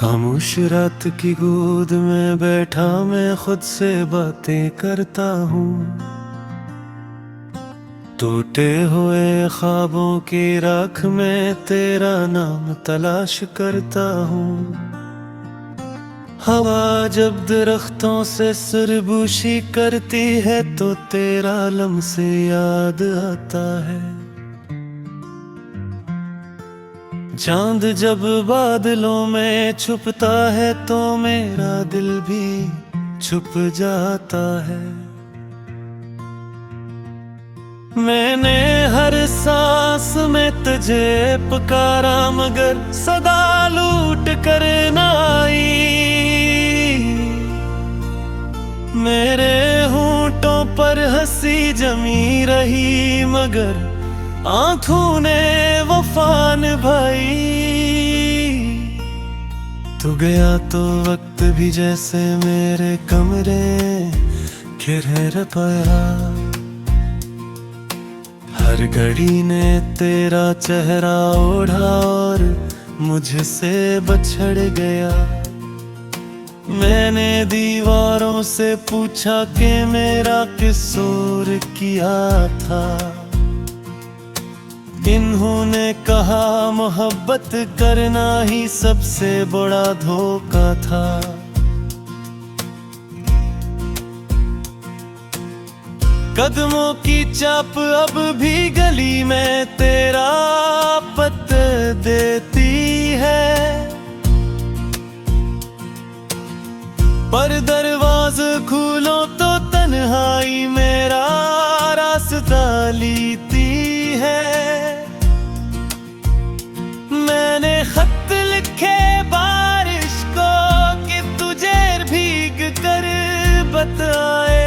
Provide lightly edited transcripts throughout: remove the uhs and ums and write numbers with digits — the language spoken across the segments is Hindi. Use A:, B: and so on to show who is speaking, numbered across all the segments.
A: खामोश रात की गोद में बैठा मैं खुद से बातें करता हूँ। टूटे हुए ख्वाबों की राख में तेरा नाम तलाश करता हूँ। हवा जब दरख्तों से सुरबूशी करती है तो तेरा लम्से याद आता है। चांद जब बादलों में छुपता है तो मेरा दिल भी छुप जाता है। मैंने हर सांस में तुझे पुकारा मगर सदा लूट कर न आई। मेरे होंठों पर हंसी जमी रही मगर आंखों ने वफा निभाई। तू गया तो वक्त भी जैसे मेरे कमरे घिर पाया। हर घड़ी ने तेरा चेहरा ओढ़ा और मुझसे बछड़ गया। मैंने दीवारों से पूछा कि मेरा किसूर किया था। इन्होंने कहा मोहब्बत करना ही सबसे बड़ा धोखा था। कदमों की चाप अब भी गली में तेरा पता देती है। पर दरवाज़ा खोलो तो तन्हाई मेरा रास्ता लेती है। मैंने खत लिखे बारिश को कि तुझे भीग कर बताए,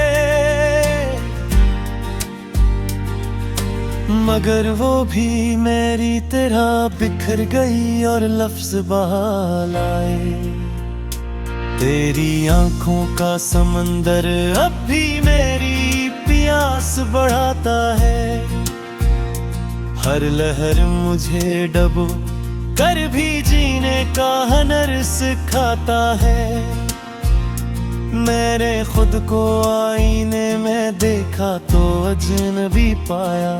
A: मगर वो भी मेरी तरह बिखर गई और लफ्ज बहाल आए। तेरी आंखों का समंदर अब भी मेरी प्यास बढ़ाता है। हर लहर मुझे डबो कर भी जीने का हुनर सिखाता है। मैंने खुद को आईने में देखा तो अजनबी पाया।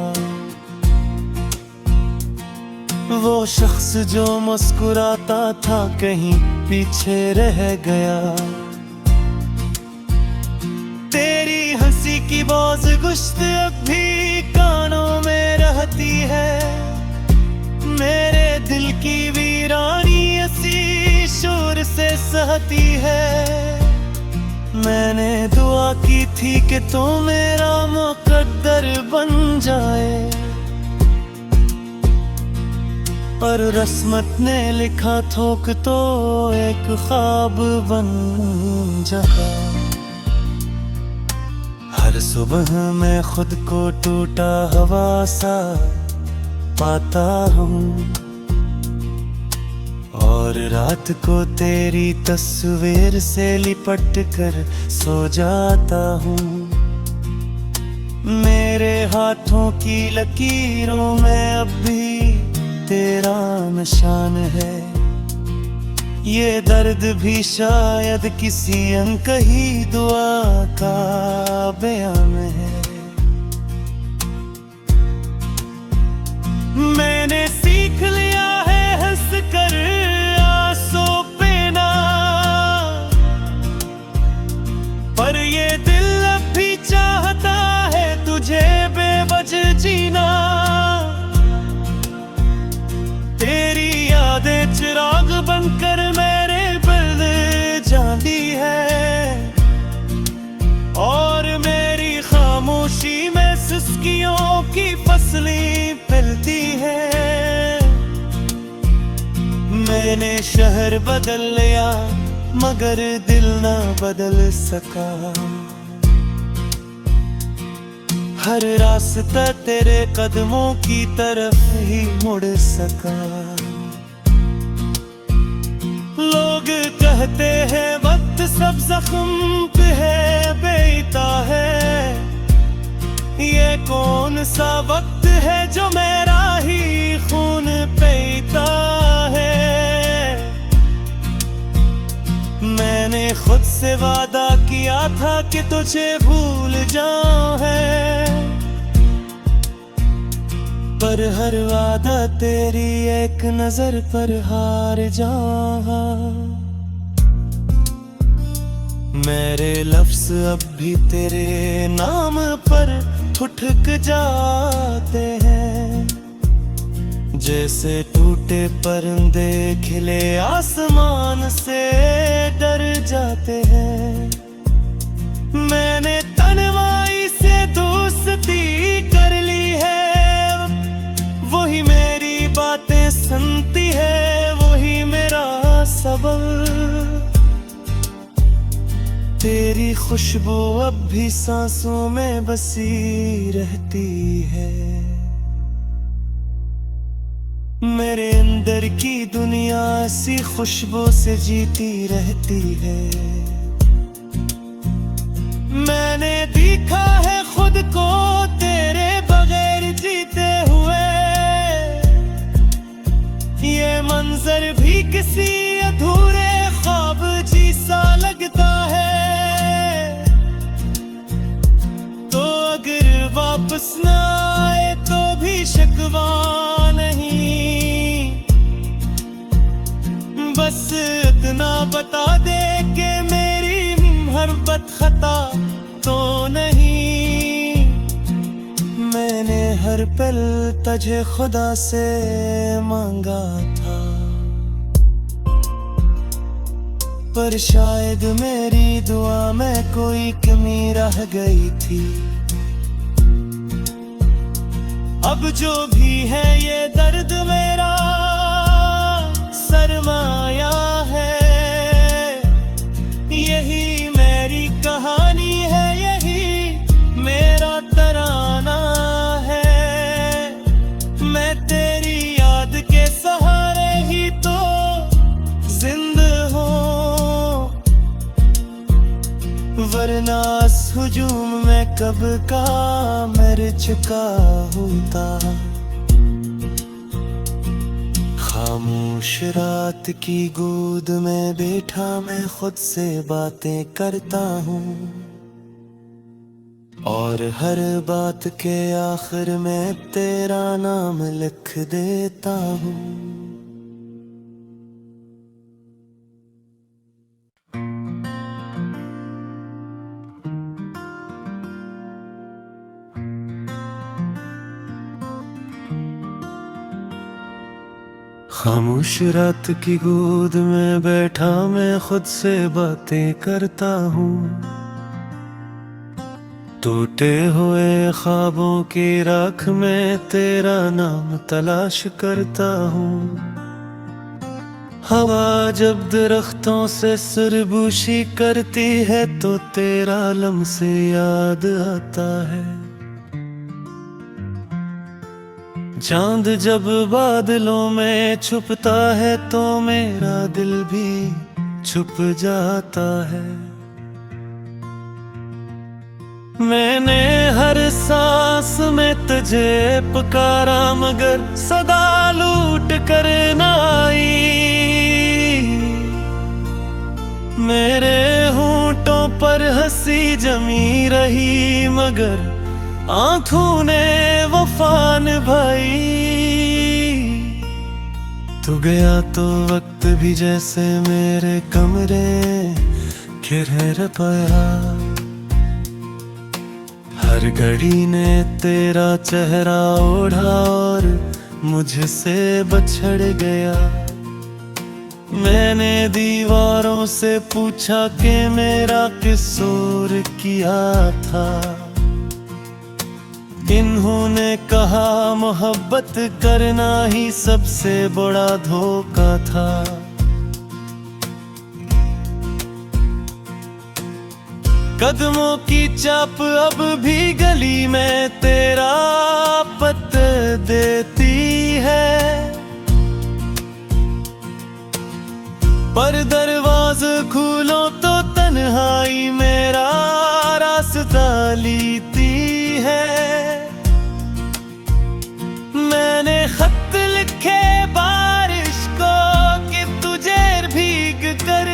A: वो शख्स जो मुस्कुराता था कहीं पीछे रह गया। तेरी हंसी की बाज गुश्त अब भी कानों में रहती है। मेरे दिल की वीरानी ऐसी शोर से सहती है। मैंने दुआ की थी कि तू मेरा मुकद्दर बन जाए, पर रस्मत ने लिखा थोक तो एक ख्वाब बन जाता। हर सुबह मैं खुद को टूटा हवा सा पाता हूँ और रात को तेरी तस्वीर से लिपट कर सो जाता हूँ। मेरे हाथों की लकीरों में अब भी तेरा निशान है। ये दर्द भी शायद किसी अनकही दुआ का बयान है। मैंने सीख लिया है हंस कर आंसू पीना, पर ये दिल अब भी चाहता है तुझे बेवजह जीना। तेरी यादें चिराग बनकर मेरे बल जाती है और मेरी खामोशी में सिसकियों की फसलें फैलती है। मैंने शहर बदल लिया मगर दिल ना बदल सका। हर रास्ता तेरे कदमों की तरफ ही मुड़ सका। लोग कहते हैं वक्त सब जख्म पे है बेता है। ये कौन सा वक्त है जो मेरा ही खून पीता है। तुझसे वादा किया था कि तुझे भूल जाऊं है, पर हर वादा तेरी एक नजर पर हार जाऊं। मेरे लफ्ज अब भी तेरे नाम पर ठुठक जाते हैं, जैसे टूटे परिंदे खिले आसमान से डर जाते हैं। मैंने तन्हाई से दोस्ती कर ली है, वही मेरी बातें सुनती है, वही मेरा सबब। तेरी खुशबू अब भी सांसों में बसी रहती है, मेरे अंदर की दुनिया ऐसी खुशबू से जीती रहती है। मैंने देखा है खुद को तेरे बगैर जीते हुए, ये मंजर भी किसी अधूरे ख्वाब जैसा लगता है। तो अगर वापस न आए तो भी शिकवा नहीं, बस इतना बता दे कि मेरी मोहब्बत खता तो नहीं। मैंने हर पल तुझे खुदा से मांगा था, पर शायद मेरी दुआ में कोई कमी रह गई थी। अब जो भी है ये दर्द मेरा सरमाया है, यही मेरी कहानी है, यही मेरा तराना है। मैं तेरी याद के सहारे ही तो जिंदा हूँ, वरना इस हुजूम में कब का मर चुका होता। खामोश रात की गोद में बैठा मैं खुद से बातें करता हूँ, और हर बात के आखिर में तेरा नाम लिख देता हूँ। खामोश रात की गोद में बैठा मैं खुद से बातें करता हूँ, टूटे हुए ख्वाबों की राख में तेरा नाम तलाश करता हूँ। हवा जब दरख्तों से सुरबूशी करती है तो तेरा लम्से याद आता है। चांद जब बादलों में छुपता है तो मेरा दिल भी छुप जाता है। मैंने हर सांस में तुझे पुकारा मगर सदा लूट कर न आई। मेरे होंठों पर हंसी जमी रही मगर आंखों ने वफा निभाई। तू गया तो वक्त भी जैसे मेरे कमरे घिर पाया। हर घड़ी ने तेरा चेहरा ओढ़ा और मुझसे बछड़ गया। मैंने दीवारों से पूछा कि मेरा किसूर किया था। इन्होंने कहा मोहब्बत करना ही सबसे बड़ा धोखा था। कदमों की चाप अब भी गली में तेरा पता देती है, पर दरवाज़ा खोलो तो तन्हाई मेरा रास्ता लेती है। मैंने खत लिखे बारिश को कि तुझे भीग कर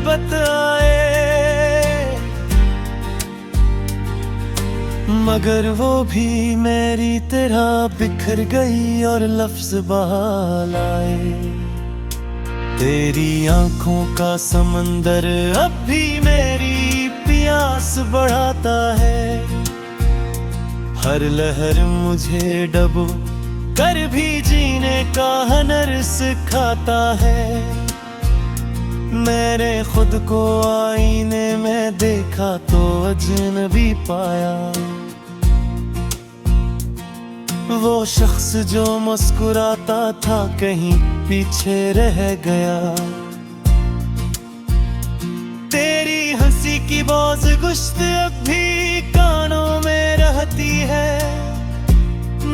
A: बताए मगर वो भी मेरी तरह बिखर गई और लफ्ज बहाल आए। तेरी आंखों का समंदर अब भी मेरी प्यास बढ़ाता है। हर लहर मुझे डबो कर भी जीने का हुनर सिखाता है। मैंने खुद को आईने में देखा तो अजनबी पाया। वो शख्स जो मुस्कुराता था कहीं पीछे रह गया। तेरी हंसी की बोझ गुश्त अब भी कानों में रहती है।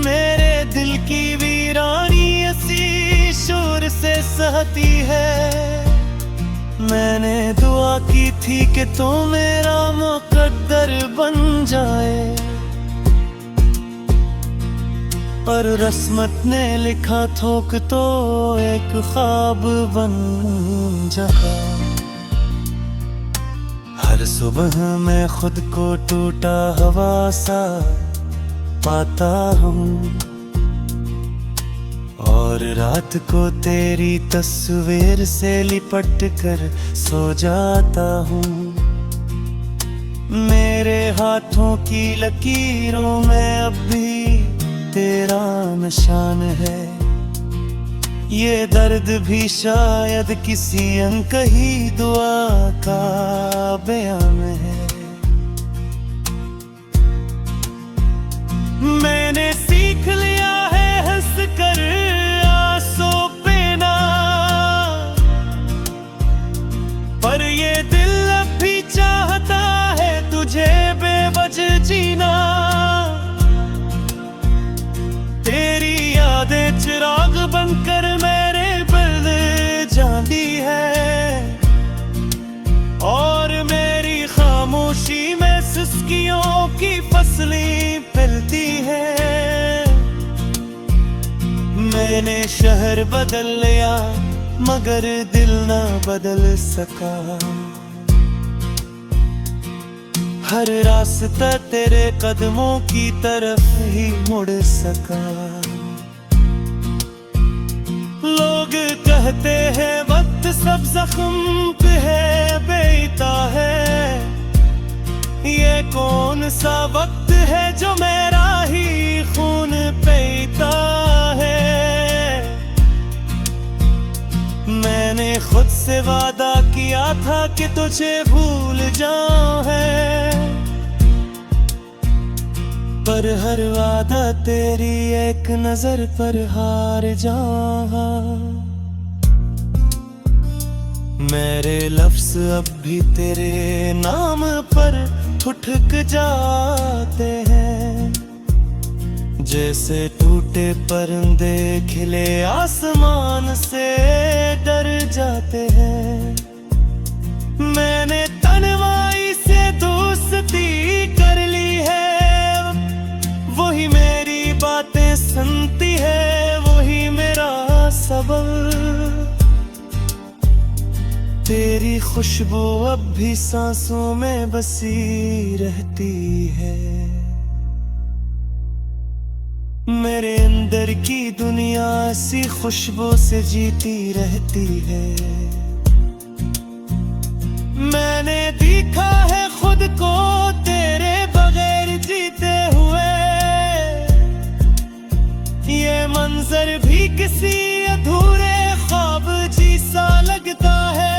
A: मेरे दिल की वीरानी ऐसी शोर से सहती है। मैंने दुआ की थी कि तू मेरा मुकद्दर बन जाए, पर रस्मत ने लिखा थोक तो एक ख्वाब बन जाए। हर सुबह मैं खुद को टूटा हवा सा पाता हूँ और रात को तेरी तस्वीर से लिपट कर सो जाता हूँ। मेरे हाथों की लकीरों में अब भी तेरा निशान है। ये दर्द भी शायद किसी अनकही दुआ का बयान है। मैंने सीख लिया है हंस कर आंसू पीना, पर ये दिल अब भी चाहता है तुझे बेवजह जीना। तेरी यादें चिराग बनकर मेरे बल जाती है और मेरी खामोशी में सिसकियों की फसलें फैलती है। मैंने शहर बदल लिया मगर दिल ना बदल सका। हर रास्ता तेरे कदमों की तरफ ही मुड़ सका। लोग कहते हैं वक्त सब जख्म पे है बेता है। ये कौन सा वक्त है जो मेरा ही खून पीता है। मैंने खुद से वादा किया था कि तुझे भूल जाऊं है, पर हर वादा तेरी एक नजर पर हार जाऊं। मेरे लफ्ज अब भी तेरे नाम पर ठुठक जाते हैं, जैसे टूटे परिंदे खिले आसमान से डर जाते हैं। मैंने तन्हाई से दोस्ती कर ली है, वही मेरी बातें सुनती है, वही मेरा सबब। तेरी खुशबू अब भी सांसों में बसी रहती है। मेरे अंदर की दुनिया ऐसी खुशबू से जीती रहती है। मैंने देखा है खुद को तेरे बगैर जीते हुए। ये मंजर भी किसी अधूरे ख्वाब जैसा लगता है।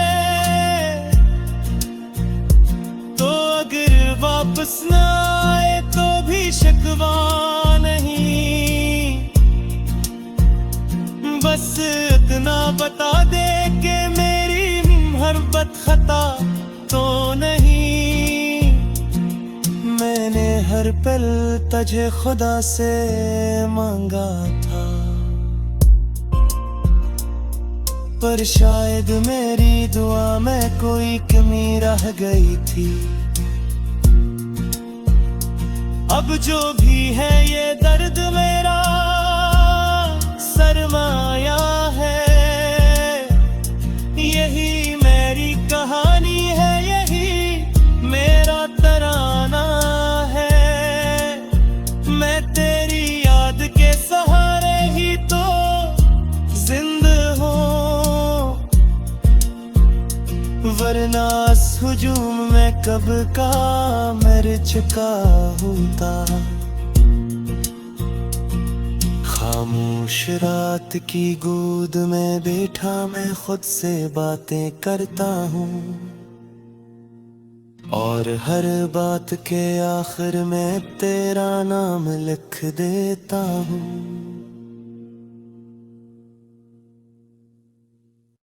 A: तो अगर वापस न आए तो भी शिकवा नहीं, बस इतना बता दे कि मेरी मोहब्बत खता तो नहीं। मैंने हर पल तुझे खुदा से मांगा था, पर शायद मेरी दुआ में कोई कमी रह गई थी। अब जो भी है ये दर्द मेरा सरमाया है। यही मेरी कहानी है, यही मेरा तराना है। वरना इस हुजूम में कब का मर चुका होता। खामोश रात की गोद में बैठा मैं खुद से बातें करता हूँ, और हर बात के आखिर में तेरा नाम लिख देता हूँ।